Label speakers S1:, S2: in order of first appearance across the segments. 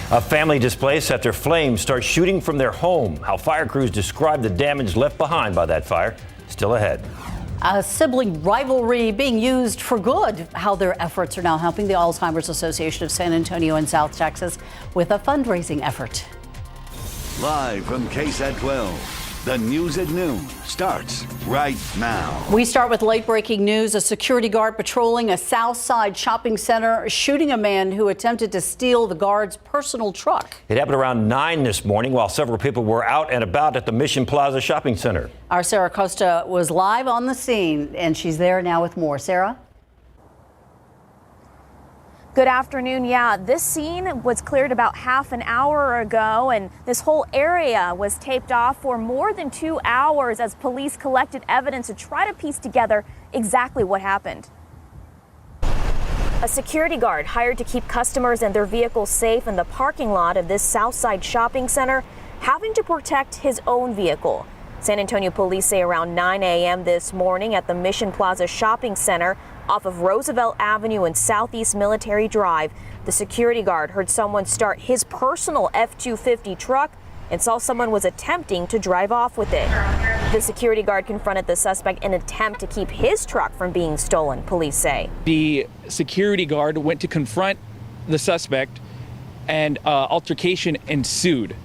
S1: A family displaced after flames start shooting from their home. How fire crews describe the damage left behind by that fire. Still ahead.
S2: A sibling rivalry being used for good. How their efforts are now helping the Alzheimer's Association of San Antonio and South Texas with a fundraising effort.
S3: Live from KSAT 12, the news at noon starts right now.
S2: We start with late breaking news. A security guard patrolling a South Side shopping center shooting a man who attempted to steal the guard's personal truck.
S1: It happened around 9 this morning while several people were out and about at the Mission Plaza shopping center.
S2: Our Sarah Costa was live on the scene, and she's there now with more. Sarah?
S4: Good afternoon. Yeah, this scene was cleared about half an hour ago, and this whole area was taped off for more than 2 hours as police collected evidence to try to piece together exactly what happened. A security guard hired to keep customers and their vehicles safe in the parking lot of this Southside shopping center, having to protect his own vehicle. San Antonio police say around 9 a.m. this morning at the Mission Plaza shopping center off of Roosevelt Avenue and Southeast Military Drive, the security guard heard someone start his personal F-250 truck and saw someone was attempting to drive off with it. The security guard confronted the suspect in an attempt to keep his truck from being stolen, police say.
S5: The security guard went to confront the suspect and altercation ensued.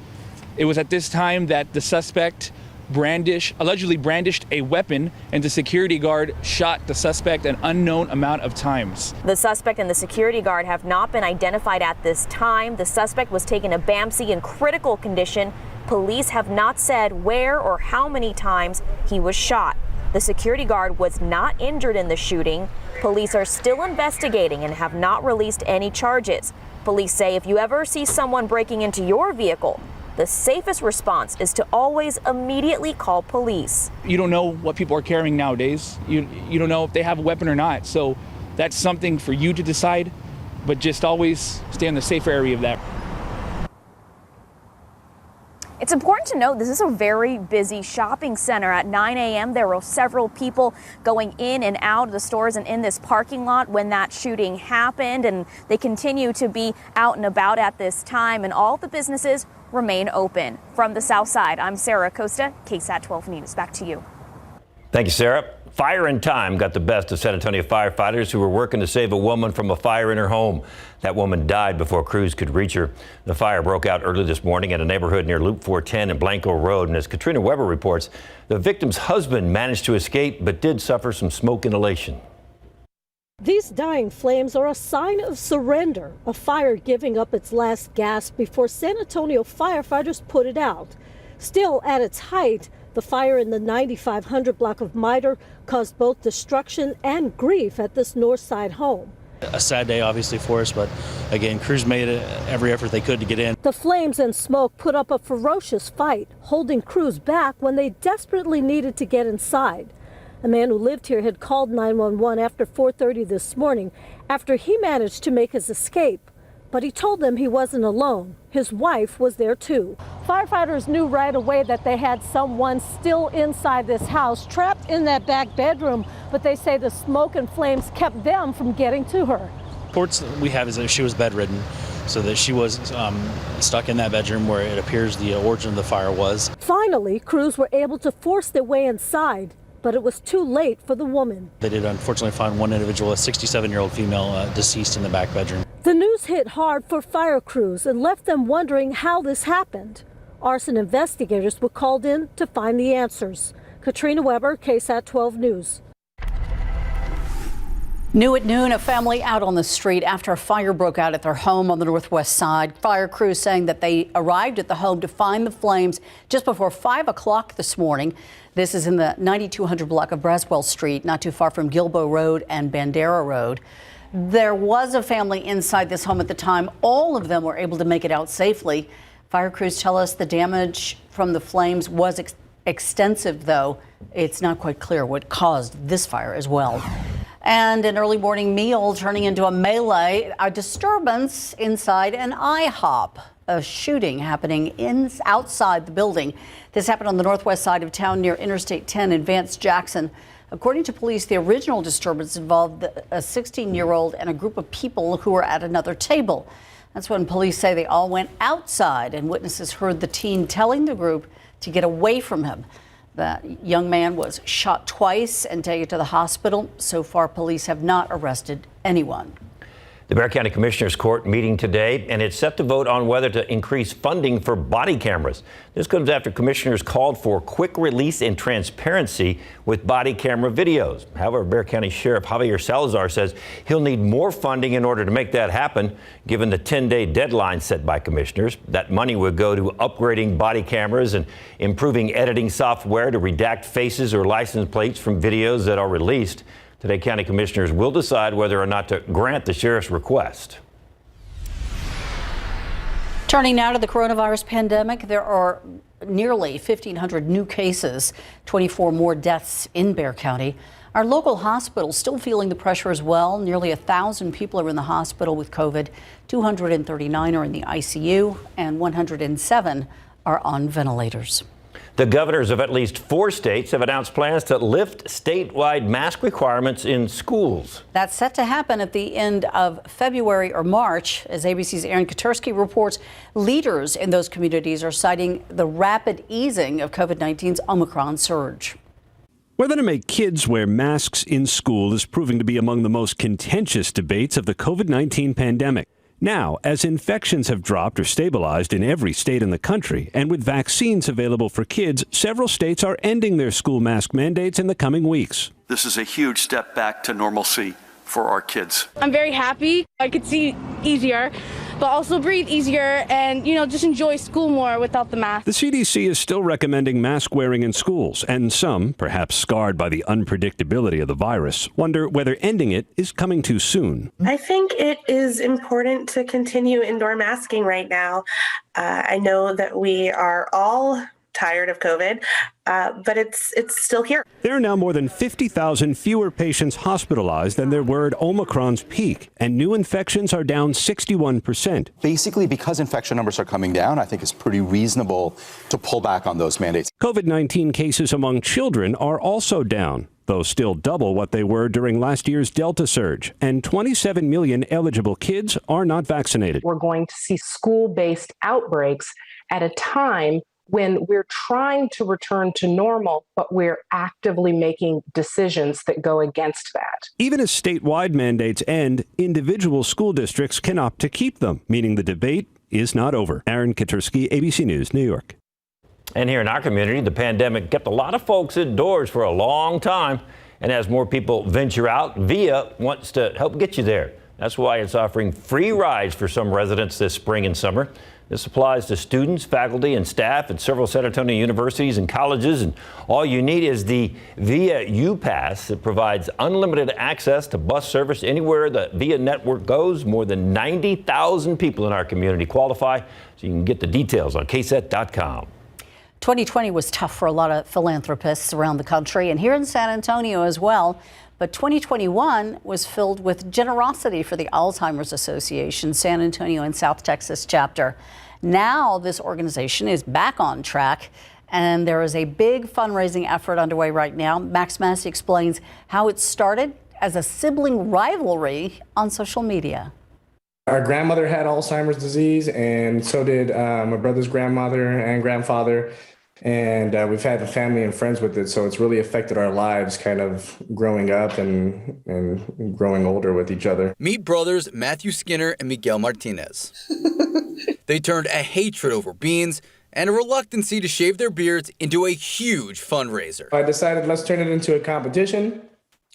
S5: It was at this time that the suspect allegedly brandished a weapon, and the security guard shot the suspect an unknown amount of times.
S4: The suspect and the security guard have not been identified at this time. The suspect was taken to BAMC in critical condition. Police have not said where or how many times he was shot. The security guard was not injured in the shooting. Police are still investigating and have not released any charges. Police say if you ever see someone breaking into your vehicle, the safest response is to always immediately call police.
S5: You don't know what people are carrying nowadays. You don't know if they have a weapon or not. So that's something for you to decide, but just always stay in the safer area of that.
S4: It's important to note this is a very busy shopping center. At 9 a.m. there were several people going in and out of the stores and in this parking lot when that shooting happened, and they continue to be out and about at this time, and all the businesses remain open. From the South Side, I'm Sarah Costa, KSAT 12 News. Back to you.
S1: Thank you, Sarah. Fire and time got the best of San Antonio firefighters who were working to save a woman from a fire in her home. That woman died before crews could reach her. The fire broke out early this morning in a neighborhood near Loop 410 and Blanco Road. And as Katrina Weber reports, the victim's husband managed to escape but did suffer some smoke inhalation.
S6: These dying flames are a sign of surrender, a fire giving up its last gasp before San Antonio firefighters put it out. Still, at its height, the fire in the 9500 block of Mitre caused both destruction and grief at this north side home.
S7: A sad day, obviously, for us, but again, crews made every effort they could to get in.
S6: The flames and smoke put up a ferocious fight, holding crews back when they desperately needed to get inside. A man who lived here had called 911 after 4:30 this morning after he managed to make his escape. But he told them he wasn't alone. His wife was there too. Firefighters knew right away that they had someone still inside this house, trapped in that back bedroom, but they say the smoke and flames kept them from getting to her.
S7: Reports we have is that she was bedridden, so that she was stuck in that bedroom where it appears the origin of the fire was.
S6: Finally, crews were able to force their way inside, but it was too late for the woman.
S7: They did unfortunately find one individual, a 67-year-old female, deceased in the back bedroom.
S6: The news hit hard for fire crews and left them wondering how this happened. Arson investigators were called in to find the answers. Katrina Weber, KSAT 12 News.
S2: New at noon, a family out on the street after a fire broke out at their home on the northwest side. Fire crews saying that they arrived at the home to find the flames just before 5 o'clock this morning. This is in the 9200 block of Braswell Street, not too far from Gilbo Road and Bandera Road. There was a family inside this home at the time. All of them were able to make it out safely. Fire crews tell us the damage from the flames was extensive, though it's not quite clear what caused this fire as well. And an early morning meal turning into a melee, a disturbance inside an IHOP. A shooting happening outside the building. This happened on the northwest side of town near Interstate 10 in Vance Jackson. According to police, the original disturbance involved a 16-year-old and a group of people who were at another table. That's when police say they all went outside and witnesses heard the teen telling the group to get away from him. The young man was shot twice and taken to the hospital. So far, police have not arrested anyone.
S1: The Bexar County Commissioners Court meeting today, and it's set to vote on whether to increase funding for body cameras. This comes after commissioners called for quick release and transparency with body camera videos. However, Bexar County Sheriff Javier Salazar says he'll need more funding in order to make that happen, given the 10-day deadline set by commissioners. That money would go to upgrading body cameras and improving editing software to redact faces or license plates from videos that are released. Today, county commissioners will decide whether or not to grant the sheriff's request.
S2: Turning now to the coronavirus pandemic, there are nearly 1,500 new cases, 24 more deaths in Bexar County. Our local hospitals still feeling the pressure as well. Nearly 1,000 people are in the hospital with COVID, 239 are in the ICU, and 107 are on ventilators.
S1: The governors of at least 4 states have announced plans to lift statewide mask requirements in schools.
S2: That's set to happen at the end of February or March. As ABC's Aaron Katursky reports, leaders in those communities are citing the rapid easing of COVID-19's Omicron surge.
S8: Whether to make kids wear masks in school is proving to be among the most contentious debates of the COVID-19 pandemic. Now, as infections have dropped or stabilized in every state in the country, and with vaccines available for kids, several states are ending their school mask mandates in the coming weeks.
S9: This is a huge step back to normalcy for our kids.
S10: I'm very happy. I could see easier, but also breathe easier and, just enjoy school more without the mask.
S8: The CDC is still recommending mask wearing in schools, and some, perhaps scarred by the unpredictability of the virus, wonder whether ending it is coming too soon.
S11: I think it is important to continue indoor masking right now. I know that we are all tired of COVID, but it's still here.
S8: There are now more than 50,000 fewer patients hospitalized than there were at Omicron's peak, and new infections are down 61%.
S12: Basically, because infection numbers are coming down, I think it's pretty reasonable to pull back on those mandates.
S8: COVID-19 cases among children are also down, though still double what they were during last year's Delta surge, and 27 million eligible kids are not vaccinated.
S13: We're going to see school-based outbreaks at a time when we're trying to return to normal, but we're actively making decisions that go against that.
S8: Even as statewide mandates end, individual school districts can opt to keep them, meaning the debate is not over. Aaron Katursky, ABC News, New York.
S1: And here in our community, the pandemic kept a lot of folks indoors for a long time. And as more people venture out, VIA wants to help get you there. That's why it's offering free rides for some residents this spring and summer. This applies to students, faculty, and staff at several San Antonio universities and colleges. And all you need is the VIA U-Pass. It provides unlimited access to bus service anywhere the VIA network goes. More than 90,000 people in our community qualify. So you can get the details on KSAT.com.
S2: 2020 was tough for a lot of philanthropists around the country and here in San Antonio as well. But 2021 was filled with generosity for the Alzheimer's Association, San Antonio and South Texas chapter. Now this organization is back on track, and there is a big fundraising effort underway right now. Max Massey explains how it started as a sibling rivalry on social media.
S14: Our grandmother had Alzheimer's disease, and so did my brother's grandmother and grandfather. And we've had family and friends with it, so it's really affected our lives kind of growing up and growing older with each other.
S15: Meet brothers Matthew Skinner and Miguel Martinez. They turned a hatred over beans and a reluctancy to shave their beards into a huge fundraiser.
S14: I decided let's turn it into a competition.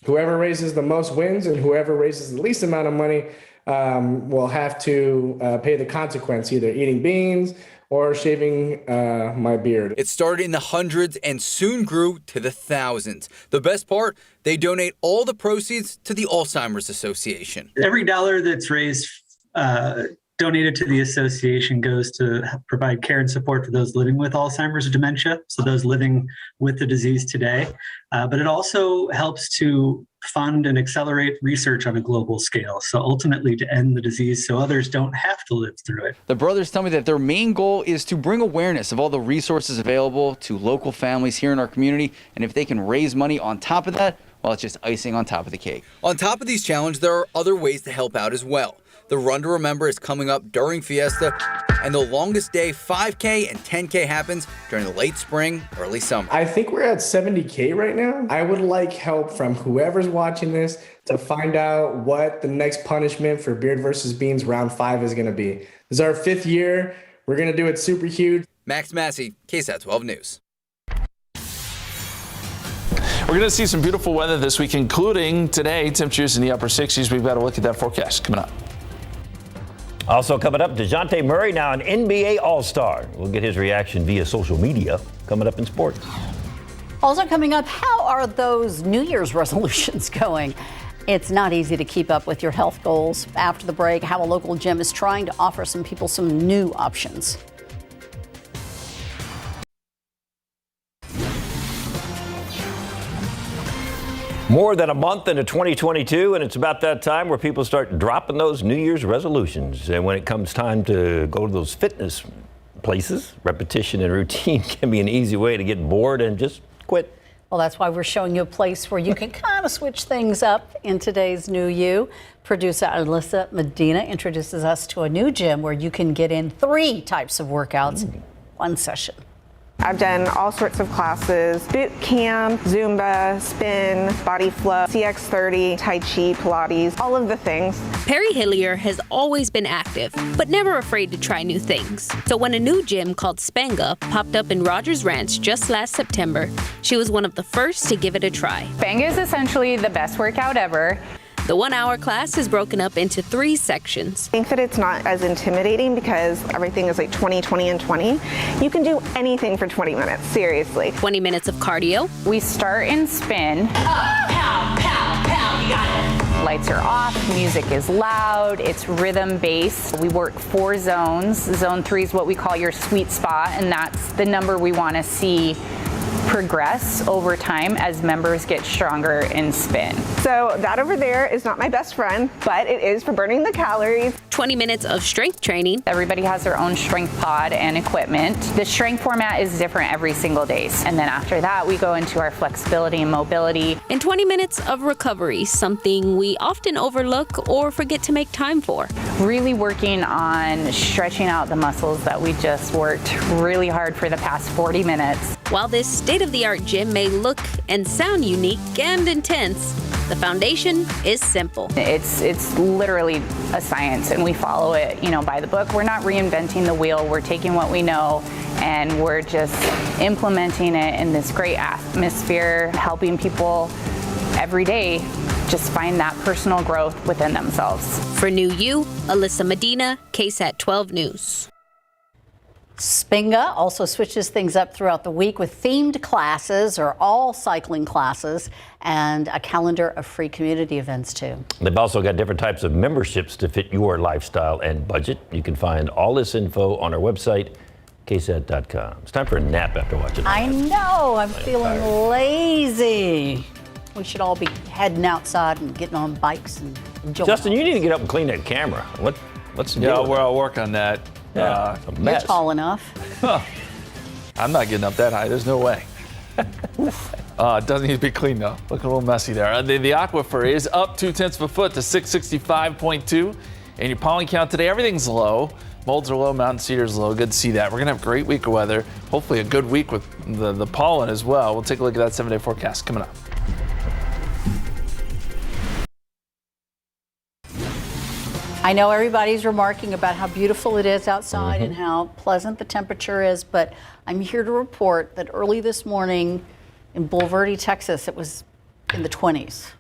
S14: Whoever raises the most wins, and whoever raises the least amount of money will have to pay the consequence, either eating beans or shaving my beard.
S15: It started in the hundreds and soon grew to the thousands. The best part, they donate all the proceeds to the Alzheimer's Association.
S16: Every dollar that's raised, donated to the association goes to provide care and support for those living with Alzheimer's or dementia, so those living with the disease today. But it also helps to fund and accelerate research on a global scale, so ultimately to end the disease so others don't have to live through it.
S15: The brothers tell me that their main goal is to bring awareness of all the resources available to local families here in our community, and if they can raise money on top of that, well, it's just icing on top of the cake. On top of these challenges, there are other ways to help out as well. The Run to Remember is coming up during Fiesta, and the longest day 5K and 10K happens during the late spring, early summer.
S14: I think we're at 70K right now. I would like help from whoever's watching this to find out what the next punishment for Beard versus Beans round 5 is going to be. This is our 5th year. We're going to do it super huge.
S15: Max Massey, KSAT 12 News.
S17: We're going to see some beautiful weather this week, including today, temperatures in the upper 60s. We've got a look at that forecast coming up.
S1: Also coming up, DeJounte Murray, now an NBA All-Star. We'll get his reaction via social media coming up in sports.
S2: Also coming up, how are those New Year's resolutions going? It's not easy to keep up with your health goals. After the break, how a local gym is trying to offer some people some new options.
S1: More than a month into 2022, and it's about that time where people start dropping those New Year's resolutions. And when it comes time to go to those fitness places, repetition and routine can be an easy way to get bored and just quit.
S2: Well, that's why we're showing you a place where you can kind of switch things up in today's New You. Producer Alyssa Medina introduces us to a new gym where you can get in 3 types of workouts in one session.
S18: I've done all sorts of classes: boot camp, Zumba, spin, body flow, CX30, Tai Chi, Pilates, all of the things.
S19: Perry Hillier has always been active, but never afraid to try new things. So when a new gym called Spenga popped up in Rogers Ranch just last September, she was one of the first to give it a try.
S20: Spenga is essentially the best workout ever.
S19: The 1-hour class is broken up into 3 sections.
S18: I think that it's not as intimidating because everything is like 20, 20, and 20. You can do anything for 20 minutes, seriously.
S19: 20 minutes of cardio.
S20: We start in spin. Pow, pow, pow, you got it. Lights are off, music is loud, it's rhythm based. We work 4 zones. Zone 3 is what we call your sweet spot, and that's the number we want to see progress over time as members get stronger in spin.
S18: So that over there is not my best friend, but it is for burning the calories.
S19: 20 minutes of strength training.
S20: Everybody has their own strength pod and equipment. The strength format is different every single day. And then after that, we go into our flexibility and mobility.
S19: And 20 minutes of recovery, something we often overlook or forget to make time for.
S20: Really working on stretching out the muscles that we just worked really hard for the past 40 minutes.
S19: While this state-of-the-art gym may look and sound unique and intense, the foundation is simple.
S20: It's literally a science, and we follow it, by the book. We're not reinventing the wheel. We're taking what we know and we're just implementing it in this great atmosphere, helping people every day just find that personal growth within themselves.
S19: For New You, Alyssa Medina, KSAT 12 News.
S2: Spenga also switches things up throughout the week with themed classes or all cycling classes and a calendar of free community events too.
S1: They've also got different types of memberships to fit your lifestyle and budget. You can find all this info on our website, KSAT.com. It's time for a nap after watching.
S2: I know, I'm feeling lazy. We should all be heading outside and getting on bikes and enjoying.
S1: Justin, you need to get up and clean that camera. What's the deal?
S21: Well, I'll work on that.
S1: Yeah,
S2: You're tall enough.
S21: I'm not getting up that high. There's no way. It doesn't need to be cleaned though. Look a little messy there. The aquifer is up 0.2 of a foot to 665.2. And your pollen count today, everything's low. Molds are low, mountain cedar's low. Good to see that. We're going to have a great week of weather. Hopefully a good week with the pollen as well. We'll take a look at that 7-day forecast coming up.
S2: I know everybody's remarking about how beautiful it is outside and how pleasant the temperature is, but I'm here to report that early this morning in Bulverde, Texas, it was in the 20s.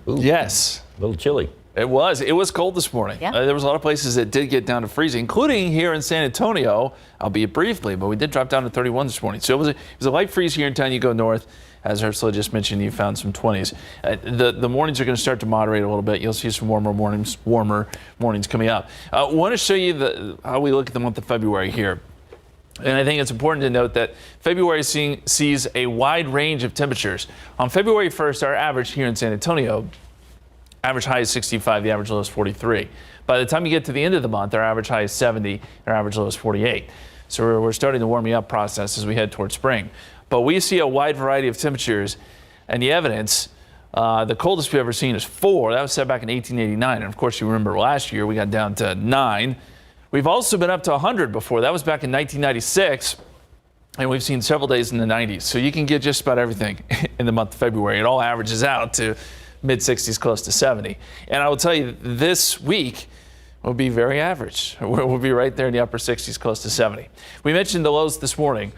S21: Ooh. Yes.
S1: A little chilly.
S21: It was cold this morning.
S2: Yeah.
S21: There was a lot of places that did get down to freezing, including here in San Antonio, albeit briefly, but we did drop down to 31 this morning. So it was a light freeze here in town. You go north. As Ursula just mentioned, you found some 20s. The mornings are going to start to moderate a little bit. You'll see some warmer mornings coming up. I want to show you how we look at the month of February here. And I think it's important to note that February sees a wide range of temperatures. On February 1st, our average here in San Antonio, average high is 65, the average low is 43. By the time you get to the end of the month, our average high is 70, our average low is 48. So we're starting the warming up process as we head towards spring. But we see a wide variety of temperatures, and the evidence The coldest we've ever seen is 4. That was set back in 1889. And of course, you remember last year we got down to 9. We've also been up to 100 before. That was back in 1996. And we've seen several days in the 90s. So you can get just about everything in the month of February. It all averages out to mid-60s, close to 70. And I will tell you, this week will be very average. We'll be right there in the upper 60s, close to 70. We mentioned the lows this morning.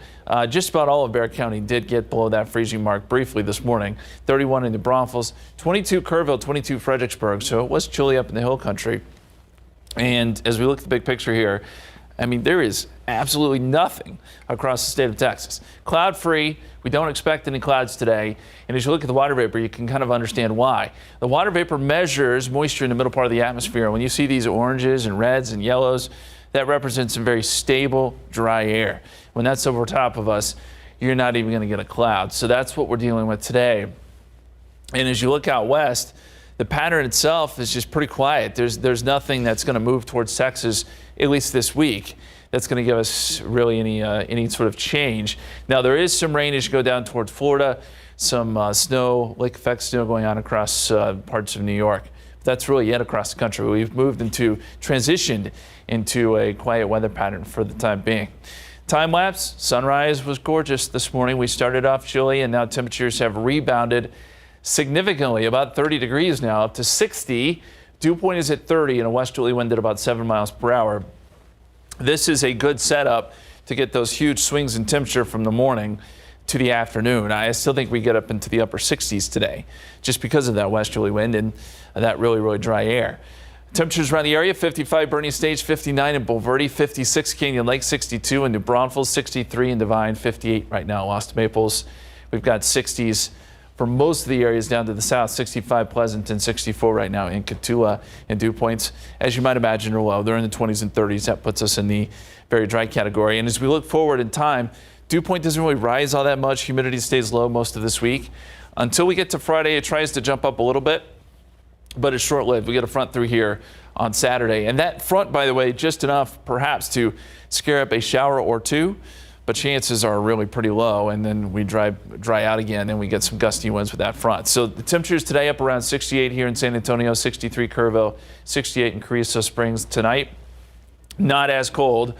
S21: Just about all of Bexar County did get below that freezing mark briefly this morning. 31 in New Braunfels, 22 Kerrville, 22 Fredericksburg. So it was chilly up in the hill country. And as we look at the big picture here, I mean, there is absolutely nothing across the state of Texas. Cloud-free. We don't expect any clouds today. And as you look at the water vapor, you can kind of understand why. The water vapor measures moisture in the middle part of the atmosphere. When you see these oranges and reds and yellows, that represents some very stable, dry air. When that's over top of us, you're not even going to get a cloud. So that's what we're dealing with today. And as you look out west, the pattern itself is just pretty quiet. There's nothing that's going to move towards Texas, at least this week, that's going to give us really any sort of change. Now, there is some rain as you go down towards Florida, some snow, lake effect snow going on across parts of New York. But that's really it across the country. We've transitioned into a quiet weather pattern for the time being. Time lapse, sunrise was gorgeous this morning. We started off chilly and now temperatures have rebounded significantly, about 30 degrees now, up to 60. Dew point is at 30 and a westerly wind at about 7 miles per hour. This is a good setup to get those huge swings in temperature from the morning to the afternoon. I still think we get up into the upper 60s today just because of that westerly wind and that really, really dry air. Temperatures around the area, 55 Bernie Stage, 59 in Bulverde, 56 Canyon Lake, 62 in New Braunfels, 63 in Divine, 58 right now Lost Maples. We've got 60s for most of the areas down to the south, 65 Pleasanton, 64 right now in Cotulla, and dew points, as you might imagine, are low. They're in the 20s and 30s. That puts us in the very dry category. And as we look forward in time, dew point doesn't really rise all that much. Humidity stays low most of this week. Until we get to Friday, it tries to jump up a little bit, but it's short-lived. We get a front through here on Saturday. And that front, by the way, just enough perhaps to scare up a shower or two, but chances are really pretty low, and then we dry out again, and we get some gusty winds with that front. So the temperatures today up around 68 here in San Antonio, 63 Kerrville, 68 in Carrizo Springs. Tonight, not as cold.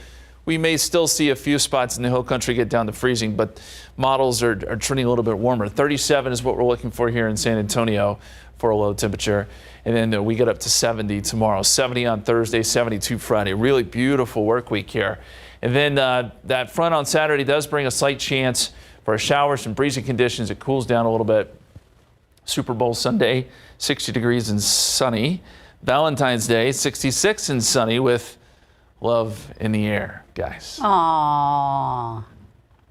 S21: We may still see a few spots in the hill country get down to freezing, but models are trending a little bit warmer. 37 is what we're looking for here in San Antonio for a low temperature. And then we get up to 70 tomorrow, 70 on Thursday, 72 Friday. Really beautiful work week here. And then that front on Saturday does bring a slight chance for a shower, some breezy conditions. It cools down a little bit. Super Bowl Sunday, 60 degrees and sunny. Valentine's Day, 66 and sunny with love in the air, guys.
S2: Aww,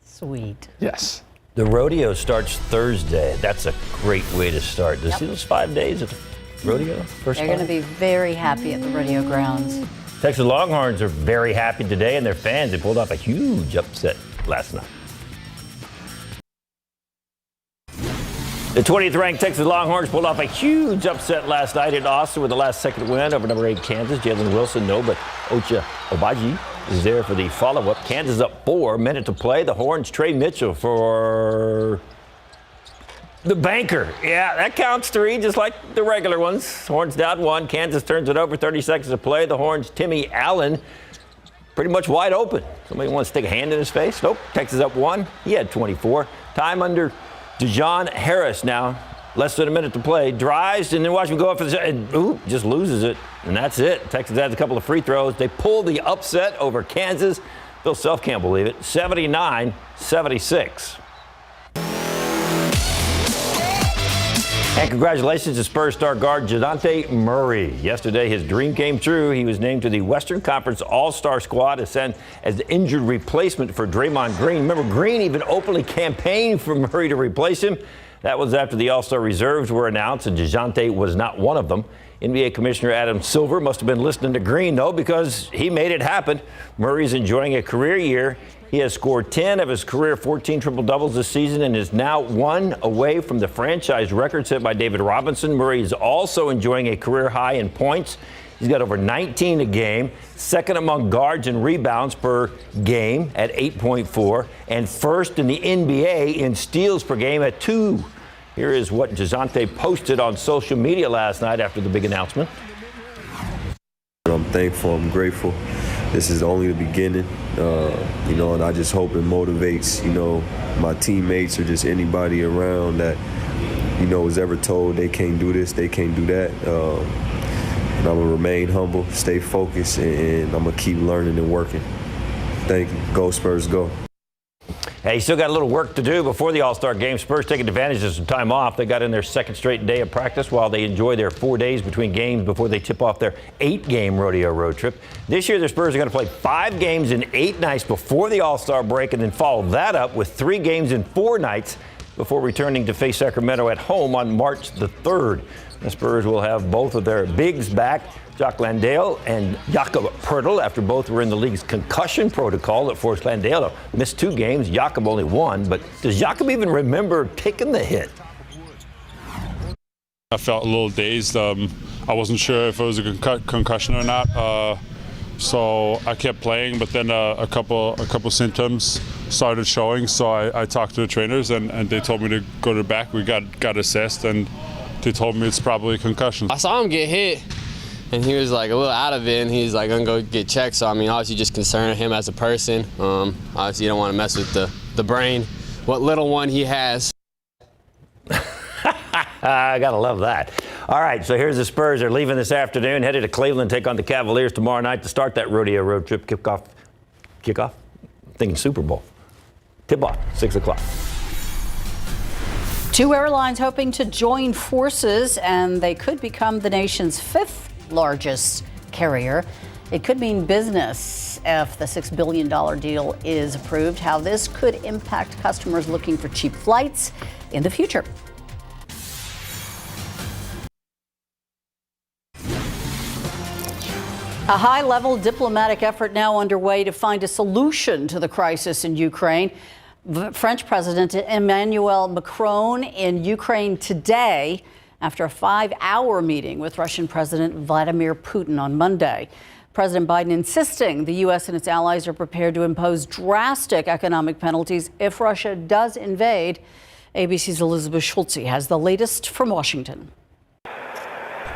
S2: sweet.
S21: Yes.
S1: The rodeo starts Thursday. That's a great way to start. To see those 5 days of rodeo?
S2: They're going to be very happy at the rodeo grounds.
S1: Texas Longhorns are very happy today, and their fans, they pulled off a huge upset last night. The 20th ranked Texas Longhorns pulled off a huge upset last night in Austin with the last second win over number 8 Kansas. Jalen Wilson, no, but Ocha Obaji is there for the follow-up. Kansas up 4 minutes to play. The Horns, Trey Mitchell for the banker. Yeah, that counts 3, just like the regular ones. Horns down 1. Kansas turns it over, 30 seconds to play. The Horns, Timmy Allen, pretty much wide open. Somebody wants to stick a hand in his face? Nope. Texas up 1. He had 24. Time under Dejon Harris now. Less than a minute to play. Drives, and then watch him go up for the and just loses it. And that's it. Texas adds a couple of free throws. They pull the upset over Kansas. Bill Self can't believe it. 79-76. And congratulations to Spurs star guard Jadante Murray. Yesterday, his dream came true. He was named to the Western Conference All-Star squad as the injured replacement for Draymond Green. Remember, Green even openly campaigned for Murray to replace him. That was after the All-Star reserves were announced, and Jadante was not one of them. NBA Commissioner Adam Silver must have been listening to Green, though, because he made it happen. Murray's enjoying a career year. He has scored 10 of his career 14 triple-doubles this season and is now 1 away from the franchise record set by David Robinson. Murray is also enjoying a career high in points. He's got over 19 a game, second among guards in rebounds per game at 8.4, and first in the NBA in steals per game at 2. Here is what DeJounte posted on social media last night after the big announcement.
S3: I'm thankful, I'm grateful. This is only the beginning, and I just hope it motivates, my teammates or just anybody around that, was ever told they can't do this, they can't do that. And I'm gonna remain humble, stay focused, and I'm gonna keep learning and working. Thank you. Go Spurs, go.
S1: Hey, still got a little work to do before the All-Star game. Spurs taking advantage of some time off. They got in their second straight day of practice while they enjoy their 4 days between games before they tip off their 8-game rodeo road trip. This year, the Spurs are going to play 5 games in 8 nights before the All-Star break and then follow that up with 3 games in 4 nights before returning to face Sacramento at home on March the 3rd. The Spurs will have both of their bigs back, Jock Landale and Jakob Poeltl, after both were in the league's concussion protocol that forced Landale to miss 2 games. Jakob only 1, but does Jakob even remember taking the hit?
S22: I felt a little dazed. I wasn't sure if it was a concussion or not, so I kept playing. But then a couple symptoms started showing, so I talked to the trainers, and they told me to go to the back. We got assessed, and they told me it's probably a concussion.
S23: I saw him get hit, and he was like a little out of it, and he's like gonna go get checked. So I mean, obviously just concerned him as a person. Obviously you don't want to mess with the brain, what little one he has.
S1: I gotta love that. All right, so here's the Spurs. They're leaving this afternoon, headed to Cleveland, take on the Cavaliers tomorrow night to start that rodeo road trip. Kickoff? Thinking Super Bowl. Tip-off, 6 o'clock.
S2: 2 airlines hoping to join forces, and they could become the nation's 5th largest carrier. It could mean business if the $6 billion deal is approved. How this could impact customers looking for cheap flights in the future. A high-level diplomatic effort now underway to find a solution to the crisis in Ukraine. French President Emmanuel Macron in Ukraine today after a 5-hour meeting with Russian President Vladimir Putin on Monday. President Biden insisting the U.S. and its allies are prepared to impose drastic economic penalties if Russia does invade. ABC's Elizabeth Schulze has the latest from Washington.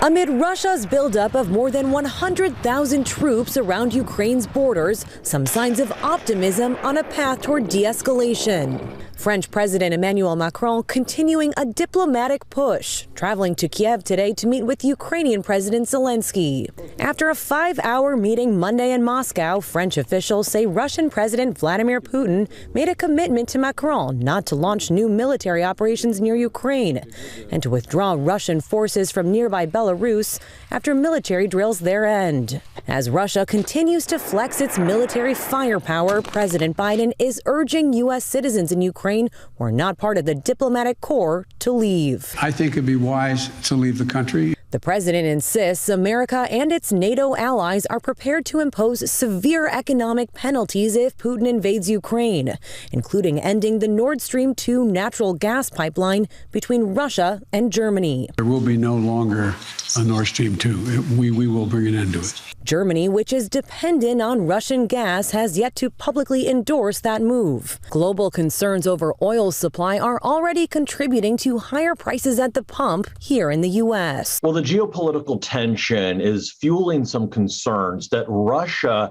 S24: Amid Russia's buildup of more than 100,000 troops around Ukraine's borders, some signs of optimism on a path toward de-escalation. French President Emmanuel Macron continuing a diplomatic push, traveling to Kiev today to meet with Ukrainian President Zelensky. After a 5-hour meeting Monday in Moscow, French officials say Russian President Vladimir Putin made a commitment to Macron not to launch new military operations near Ukraine and to withdraw Russian forces from nearby Belarus after military drills there end. As Russia continues to flex its military firepower, President Biden is urging U.S. citizens in Ukraine who are not part of the diplomatic corps to leave.
S25: I think it'd be wise to leave the country.
S24: The president insists America and its NATO allies are prepared to impose severe economic penalties if Putin invades Ukraine, including ending the Nord Stream 2 natural gas pipeline between Russia and Germany.
S25: There will be no longer a Nord Stream 2. We will bring an end to it.
S24: Germany, which is dependent on Russian gas, has yet to publicly endorse that move. Global concerns over oil supply are already contributing to higher prices at the pump here in the U.S.
S26: Well, the geopolitical tension is fueling some concerns that Russia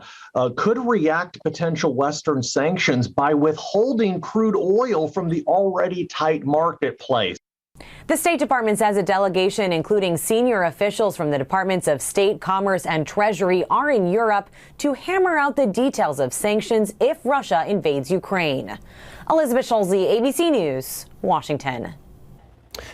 S26: could react to potential Western sanctions by withholding crude oil from the already tight marketplace.
S27: The State Department says a delegation, including senior officials from the Departments of State, Commerce, and Treasury, are in Europe to hammer out the details of sanctions if Russia invades Ukraine. Elizabeth Schulze, ABC News, Washington.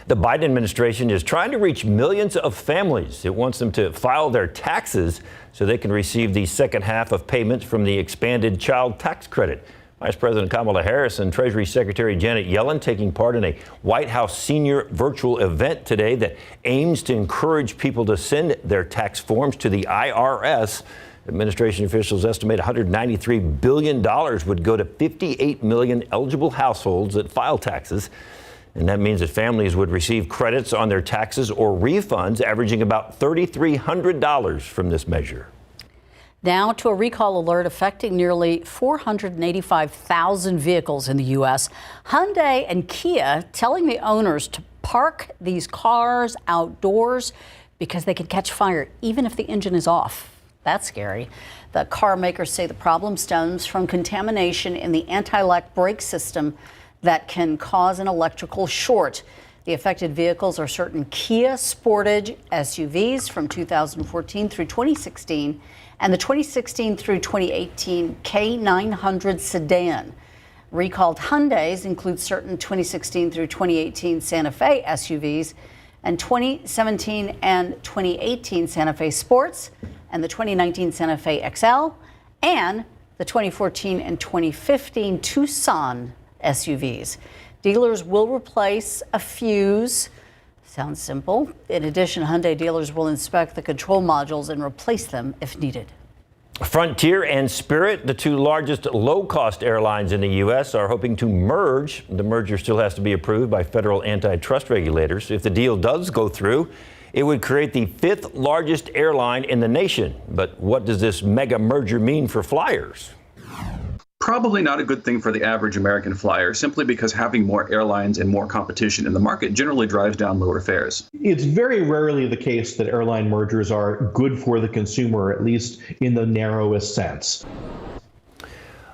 S1: The Biden administration is trying to reach millions of families. It wants them to file their taxes so they can receive the second half of payments from the expanded child tax credit. Vice President Kamala Harris and Treasury Secretary Janet Yellen taking part in a White House senior virtual event today that aims to encourage people to send their tax forms to the IRS. Administration officials estimate $193 billion would go to 58 million eligible households that file taxes. And that means that families would receive credits on their taxes or refunds averaging about $3,300 from this measure.
S2: Now to a recall alert affecting nearly 485,000 vehicles in the U.S. Hyundai and Kia telling the owners to park these cars outdoors because they can catch fire even if the engine is off. That's scary. The car makers say the problem stems from contamination in the anti-lock brake system that can cause an electrical short. The affected vehicles are certain Kia Sportage SUVs from 2014 through 2016 and the 2016 through 2018 K900 sedan. Recalled Hyundais include certain 2016 through 2018 Santa Fe SUVs and 2017 and 2018 Santa Fe Sports and the 2019 Santa Fe XL and the 2014 and 2015 Tucson SUVs. Dealers will replace a fuse. Sounds simple. In addition, Hyundai dealers will inspect the control modules and replace them if needed.
S1: Frontier and Spirit, the two largest low-cost airlines in the U.S., are hoping to merge. The merger still has to be approved by federal antitrust regulators. If the deal does go through, it would create the fifth largest airline in the nation. But what does this mega merger mean for flyers?
S4: Probably not a good thing for the average American flyer, simply because having more airlines and more competition in the market generally drives down lower fares.
S5: It's very rarely the case that airline mergers are good for the consumer, at least in the narrowest sense.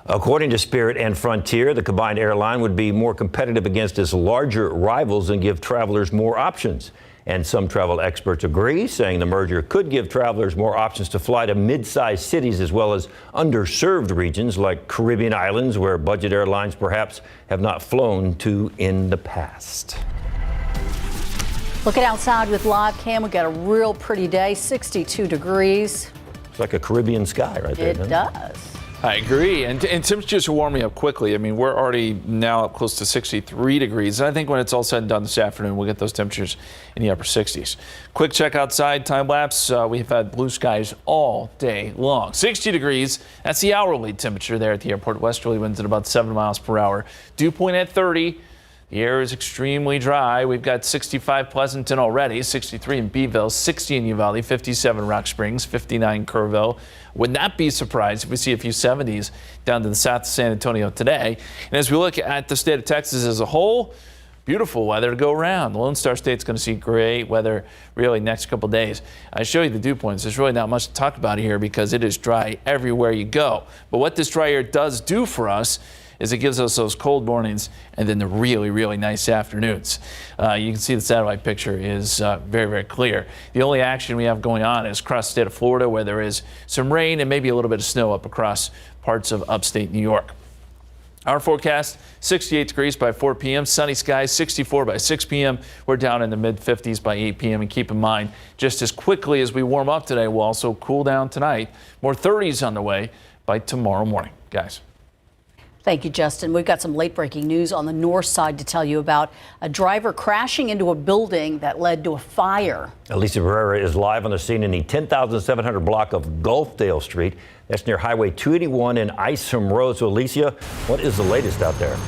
S1: According to Spirit and Frontier, the combined airline would be more competitive against its larger rivals and give travelers more options. And some travel experts agree, saying the merger could give travelers more options to fly to mid-sized cities as well as underserved regions like Caribbean islands, where budget airlines perhaps have not flown to in the past.
S2: Looking outside with live cam, we got a real pretty day, 62 degrees.
S1: It's like a Caribbean sky right there.
S2: It does.
S21: I agree. And temperatures are warming up quickly. I mean, we're already now up close to 63 degrees. And I think when it's all said and done this afternoon, we'll get those temperatures in the upper 60s. Quick check outside, time lapse. We've had blue skies all day long. 60 degrees. That's the hourly temperature there at the airport. Westerly winds at about 7 miles per hour. Dew point at 30. The air is extremely dry. We've got 65 Pleasanton already, 63 in Beeville, 60 in Uvalde, 57 Rock Springs, 59 Kerrville. Would not be surprised if we see a few 70s down to the south of San Antonio today. And as we look at the state of Texas as a whole, beautiful weather to go around. The Lone Star State's going to see great weather really next couple days. I show you the dew points. There's really not much to talk about here because it is dry everywhere you go. But what this dry air does do for us is it gives us those cold mornings and then the really, really nice afternoons. You can see the satellite picture is very, very clear. The only action we have going on is across the state of Florida, where there is some rain and maybe a little bit of snow up across parts of upstate New York. Our forecast, 68 degrees by 4 p.m., sunny skies, 64 by 6 p.m. We're down in the mid-50s by 8 p.m. And keep in mind, just as quickly as we warm up today, we'll also cool down tonight. More 30s on the way by tomorrow morning, guys.
S2: Thank you, Justin. We've got some late-breaking news on the north side to tell you about a driver crashing into a building that led to a fire.
S1: Alicia Barrera is live on the scene in the 10,700 block of Gulfdale Street. That's near Highway 281 and Isom Road. So, Alicia, what is the latest out there?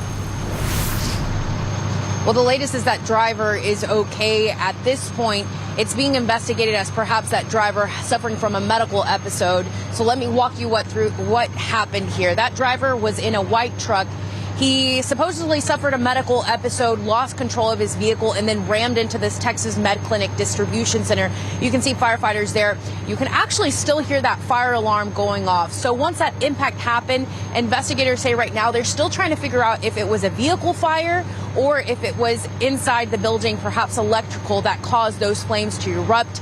S6: Well, the latest is that driver is okay at this point. It's being investigated as perhaps that driver suffering from a medical episode. So let me walk you through what happened here. That driver was in a white truck. He supposedly suffered a medical episode, lost control of his vehicle, and then rammed into this Texas Med Clinic distribution center. You can see firefighters there. You can actually still hear that fire alarm going off. So once that impact happened, investigators say right now they're still trying to figure out if it was a vehicle fire or if it was inside the building, perhaps electrical, that caused those flames to erupt.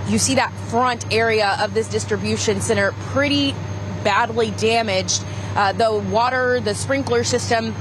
S6: You see that front area of this distribution center pretty badly damaged. The sprinkler system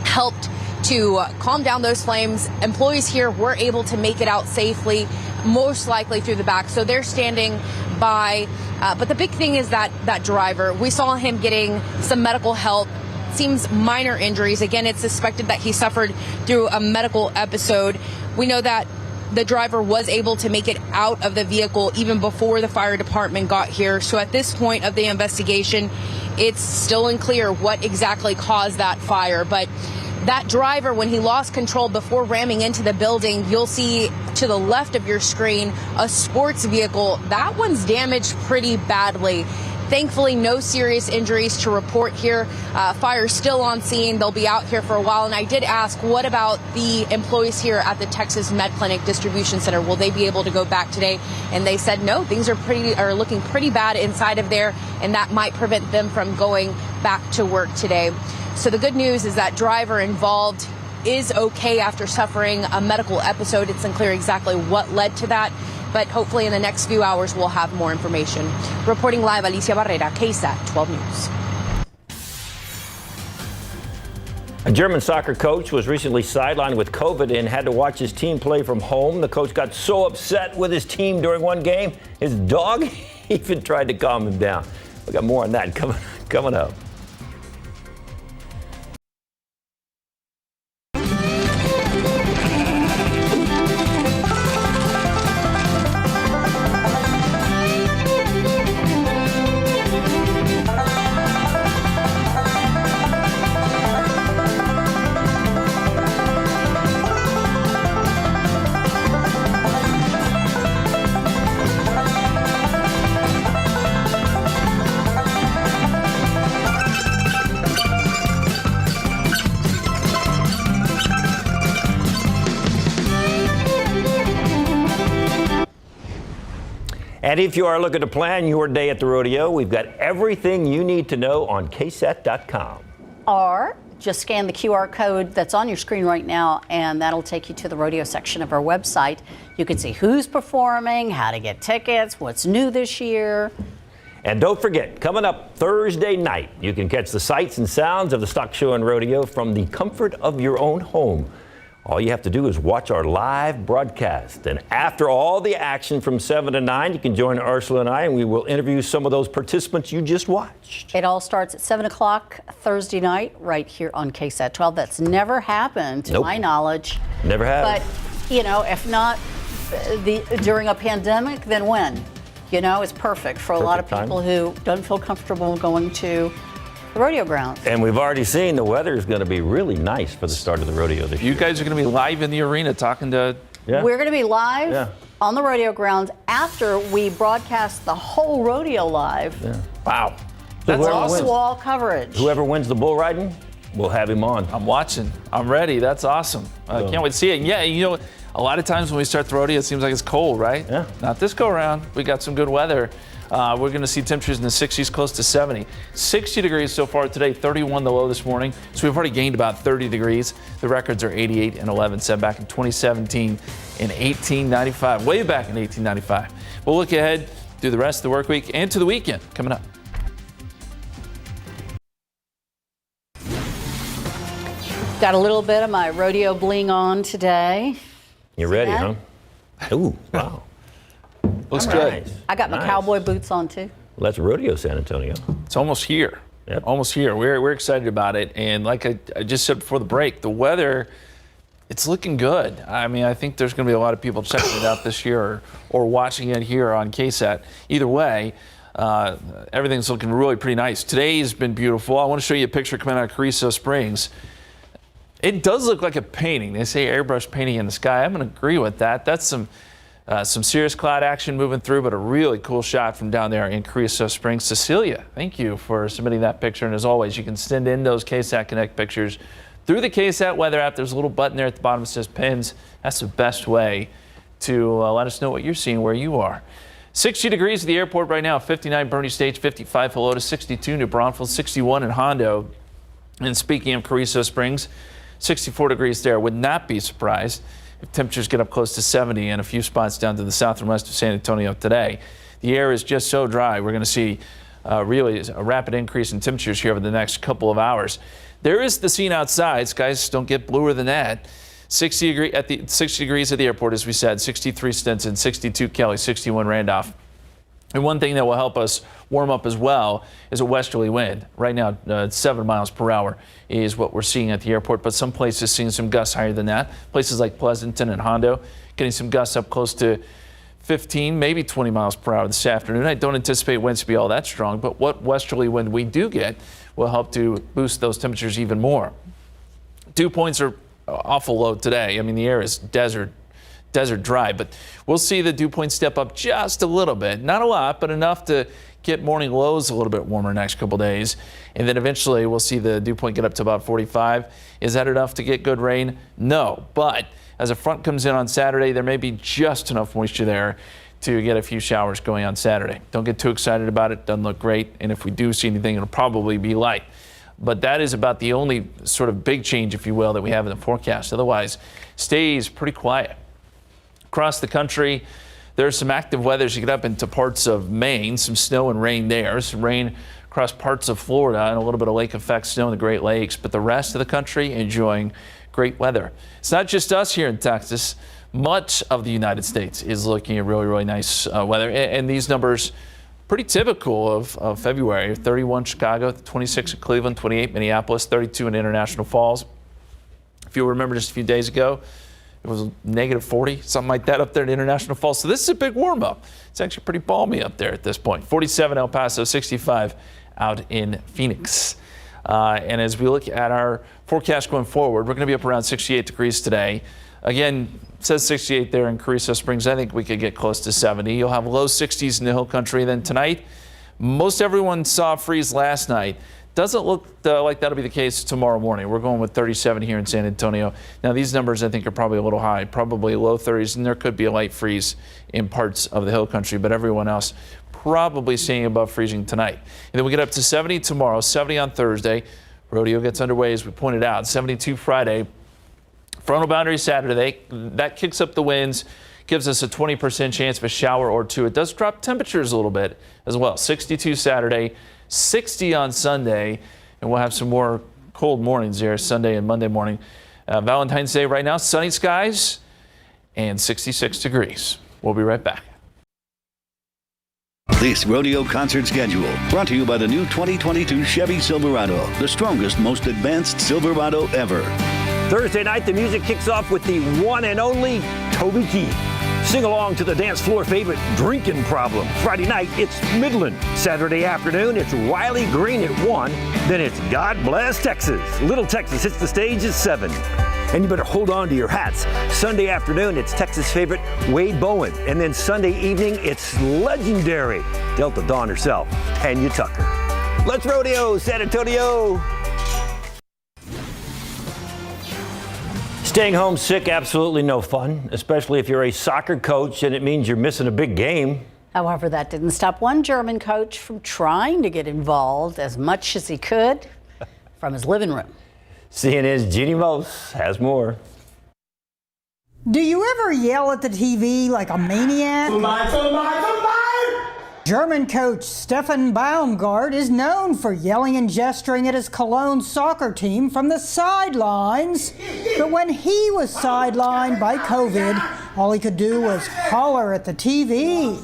S6: helped to calm down those flames. Employees here were able to make it out safely, most likely through the back. So they're standing by. But the big thing is that driver. We saw him getting some medical help. Seems minor injuries. Again, it's suspected that he suffered through a medical episode. We know that the driver was able to make it out of the vehicle even before the fire department got here. So at this point of the investigation, it's still unclear what exactly caused that fire. But that driver, when he lost control before ramming into the building, you'll see to the left of your screen a sports vehicle. That one's damaged pretty badly. Thankfully, no serious injuries to report here. Fire still on scene. They'll be out here for a while. And I did ask, what about the employees here at the Texas Med Clinic Distribution Center? Will they be able to go back today? And they said no, things are looking pretty bad inside of there, and that might prevent them from going back to work today. So the good news is that driver involved is okay after suffering a medical episode. It's unclear exactly what led to that, but hopefully in the next few hours we'll have more information. Reporting live, Alicia Barrera, KSAT 12 News.
S1: A German soccer coach was recently sidelined with COVID and had to watch his team play from home. The coach got so upset with his team during one game, his dog even tried to calm him down. We got more on that coming up. And if you are looking to plan your day at the rodeo, we've got everything you need to know on KSAT.com.
S2: Or just scan the QR code that's on your screen right now, and that'll take you to the rodeo section of our website. You can see who's performing, how to get tickets, what's new this year.
S1: And don't forget, coming up Thursday night, you can catch the sights and sounds of the stock show and rodeo from the comfort of your own home. All you have to do is watch our live broadcast. And after all the action from 7 to 9, you can join Ursula and I, and we will interview some of those participants you just watched.
S2: It all starts at 7 o'clock Thursday night right here on KSAT 12. That's never happened to my knowledge.
S1: Never has.
S2: But, you know, if not during a pandemic, then when? You know, it's perfect for a lot of people who don't feel comfortable going to the rodeo grounds.
S1: And we've already seen the weather is going to be really nice for the start of the rodeo this year.
S21: You guys are going to be live in the arena talking to...
S1: Yeah.
S2: We're going to be live on the rodeo grounds after we broadcast the whole rodeo live.
S1: Yeah. Wow.
S2: That's wall coverage.
S1: Whoever wins the bull riding, we'll have him on.
S21: I'm watching. I'm ready. That's awesome. I can't wait to see it. And yeah, you know, a lot of times when we start the rodeo, it seems like it's cold, right? Yeah. Not this go around. We got some good weather. We're going to see temperatures in the 60s, close to 70. 60 degrees so far today, 31 the low this morning. So we've already gained about 30 degrees. The records are 88 and 11 set back in 2017 and 1895, way back in 1895. We'll look ahead through the rest of the work week and to the weekend coming up.
S2: Got a little bit of my rodeo bling on today.
S1: You ready, huh? Ooh, wow. Looks good.
S2: I got my cowboy boots on too.
S1: Well, that's rodeo San Antonio.
S21: It's almost here. Yep. Almost here. We're excited about it. And like I just said before the break, the weather, it's looking good. I mean, I think there's going to be a lot of people checking it out this year or watching it here on KSAT. Either way, everything's looking really pretty nice. Today's been beautiful. I want to show you a picture coming out of Carrizo Springs. It does look like a painting. They say airbrush painting in the sky. I'm going to agree with that. That's some serious cloud action moving through, but a really cool shot from down there in Carrizo Springs. Cecilia, thank you for submitting that picture. And as always, you can send in those KSAT Connect pictures through the KSAT weather app. There's a little button there at the bottom that says pins. That's the best way to let us know what you're seeing where you are. 60 degrees at the airport right now, 59 Bernie Stage, 55 Helota, 62 New Braunfels, 61 in Hondo. And speaking of Carrizo Springs, 64 degrees there. Would not be surprised if temperatures get up close to 70 in a few spots down to the south and west of San Antonio today. The air is just so dry. We're going to see really a rapid increase in temperatures here over the next couple of hours. There is the scene outside. Skies don't get bluer than that. 60 degrees at the airport, as we said, 63 Stinson, 62 Kelly, 61 Randolph. And one thing that will help us warm up as well is a westerly wind. Right now, 7 miles per hour is what we're seeing at the airport, but some places seeing some gusts higher than that. Places like Pleasanton and Hondo getting some gusts up close to 15, maybe 20 miles per hour this afternoon. I don't anticipate winds to be all that strong, but what westerly wind we do get will help to boost those temperatures even more. Dew points are awful low today. I mean, the air is desert dry, but we'll see the dew point step up just a little bit. Not a lot, but enough to get morning lows a little bit warmer next couple days. And then eventually we'll see the dew point get up to about 45. Is that enough to get good rain? No. But as a front comes in on Saturday, there may be just enough moisture there to get a few showers going on Saturday. Don't get too excited about it. Doesn't look great. And if we do see anything, it'll probably be light. But that is about the only sort of big change, if you will, that we have in the forecast. Otherwise, stays pretty quiet. Across the country, there's some active weather as you get up into parts of Maine, some snow and rain there, some rain across parts of Florida and a little bit of lake effect snow in the Great Lakes, but the rest of the country enjoying great weather. It's not just us here in Texas. Much of the United States is looking at really, really nice weather. And these numbers pretty typical of February. 31 Chicago, 26 in Cleveland, 28 Minneapolis, 32 in International Falls. If you'll remember just a few days ago, it was negative 40, something like that up there in International Falls. So this is a big warm up. It's actually pretty balmy up there at this point. 47 El Paso, 65 out in Phoenix. And as we look at our forecast going forward, we're going to be up around 68 degrees today. Again, it says 68 there in Carrizo Springs. I think we could get close to 70. You'll have low 60s in the hill country. Then tonight, most everyone saw a freeze last night. Doesn't look like that'll be the case tomorrow morning. We're going with 37 here in San Antonio. Now, these numbers I think are probably a little high, probably low 30s, and there could be a light freeze in parts of the hill country, but everyone else probably seeing above freezing tonight. And then we get up to 70 tomorrow, 70 on Thursday. Rodeo gets underway, as we pointed out, 72 Friday. Frontal boundary Saturday, that kicks up the winds, gives us a 20% chance of a shower or two. It does drop temperatures a little bit as well. 62 Saturday, 60 on Sunday, and we'll have some more cold mornings there Sunday and Monday morning. Valentine's Day right now, sunny skies and 66 degrees. We'll be right back.
S7: This rodeo concert schedule brought to you by the new 2022 Chevy Silverado, the strongest, most advanced Silverado ever.
S1: Thursday night, the music kicks off with the one and only Toby Keith. Sing along to the dance floor favorite, Drinking Problem. Friday night, it's Midland. Saturday afternoon, it's Riley Green at 1. Then it's God Bless Texas. Little Texas hits the stage at 7. And you better hold on to your hats. Sunday afternoon, it's Texas favorite, Wade Bowen. And then Sunday evening, it's legendary Delta Dawn herself, Tanya Tucker. Let's rodeo, San Antonio. Staying home sick, absolutely no fun, especially if you're a soccer coach and it means you're missing a big game.
S2: However, that didn't stop one German coach from trying to get involved as much as he could from his living room.
S1: CNN's Jeannie Mose has more.
S8: Do you ever yell at the TV like a maniac? German coach Stefan Baumgart is known for yelling and gesturing at his Cologne soccer team from the sidelines. But when he was sidelined by COVID, all he could do was holler at the TV.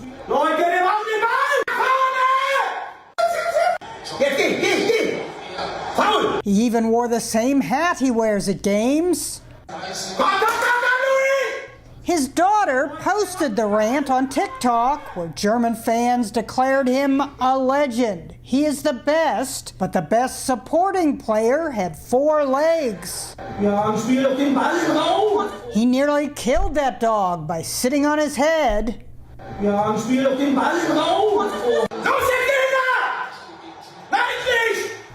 S8: He even wore the same hat he wears at games. His daughter posted the rant on TikTok, where German fans declared him a legend. He is the best, but the best supporting player had 4 legs. He nearly killed that dog by sitting on his head.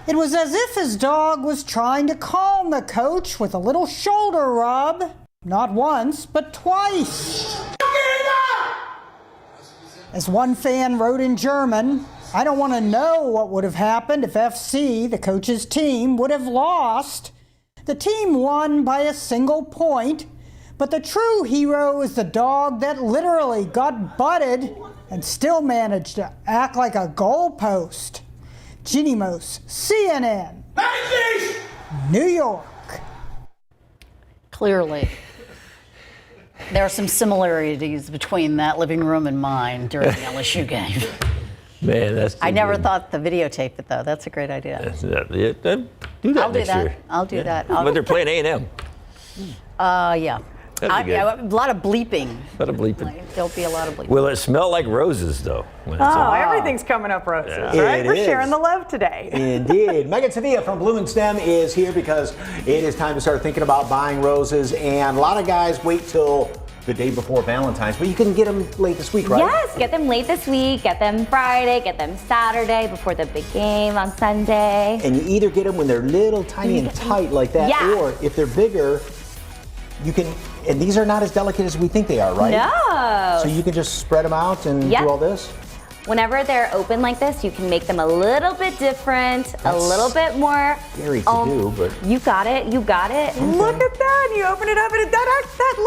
S8: It was as if his dog was trying to calm the coach with a little shoulder rub. Not once, but twice. As one fan wrote in German, I don't want to know what would have happened if FC, the coach's team, would have lost. The team won by a single point, but the true hero is the dog that literally got butted and still managed to act like a goalpost. Jeannie Mose, CNN, New York.
S2: Clearly, there are some similarities between that living room and mine during the LSU game.
S1: Man, that's.
S2: I never thought to videotape it, though. That's a great idea.
S1: Do that
S2: I'll do
S1: next
S2: that.
S1: year.
S2: I'll do that.
S1: But they're playing A&M.
S2: Yeah.
S1: That'd be good.
S2: A lot of bleeping.
S1: A lot of bleeping.
S2: There'll be a lot of bleeping.
S1: Will it smell like roses, though? When it's on?
S9: Everything's coming up roses,
S1: Yeah.
S9: right?
S10: It
S9: We're
S10: is.
S9: sharing the love today.
S10: Indeed. Megan Sevilla from Bloom and Stem is here because it is time to start thinking about buying roses. And a lot of guys wait till the day before Valentine's, but you can get them late this week, right?
S11: Yes, get them late this week, get them Friday, get them Saturday before the big game on Sunday.
S10: And you either get them when they're little, tiny, and tight like that, or if they're bigger, you can, and these are not as delicate as we think they are, right?
S11: No.
S10: So you can just spread them out and do all this?
S11: Whenever they're open like this, you can make them a little bit different, a little bit more.
S10: Scary to do, but.
S11: You got it, you got it.
S9: Look at that, you open it up and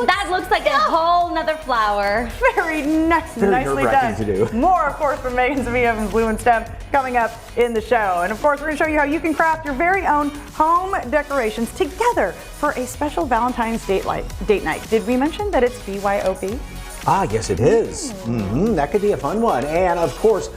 S11: that looks like a whole nother flower.
S9: Very nicely done.
S10: To do.
S9: More, of course, from Megan Sevilla from Blue and Stem coming up in the show. And of course, we're going to show you how you can craft your very own home decorations together for a special Valentine's date night. Did we mention that it's BYOB?
S10: Ah, yes, it is. That could be a fun one. And of course,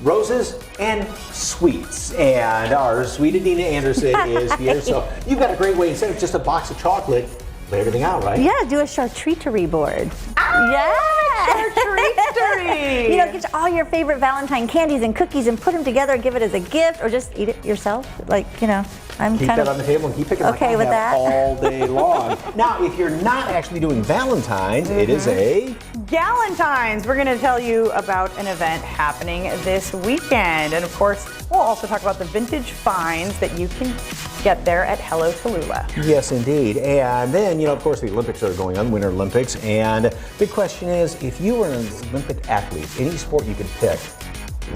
S10: roses and sweets. And our sweet Adina Anderson is here. So you've got a great way, instead of just a box of chocolate, lay everything out, right?
S12: Yeah, do a charcuterie board. Yeah!
S9: Charcuterie!
S12: You know, get all your favorite Valentine candies and cookies and put them together, give it as a gift, or just eat it yourself. Like, you know, I'm
S10: keep
S12: kind
S10: that
S12: of
S10: on the table and keep picking
S12: okay with that
S10: all day long. Now, if you're not actually doing Valentine's, it is a
S9: Galentine's. We're going to tell you about an event happening this weekend. And of course, we'll also talk about the vintage finds that you can get there at Hello Tallulah.
S10: Yes, indeed. And then, you know, of course, the Olympics are going on, Winter Olympics. And big question is, if you were an Olympic athlete, any sport you could pick,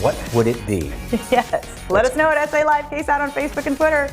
S10: what would it be?
S9: Yes. Let us know at SA Live KSAT on Facebook and Twitter.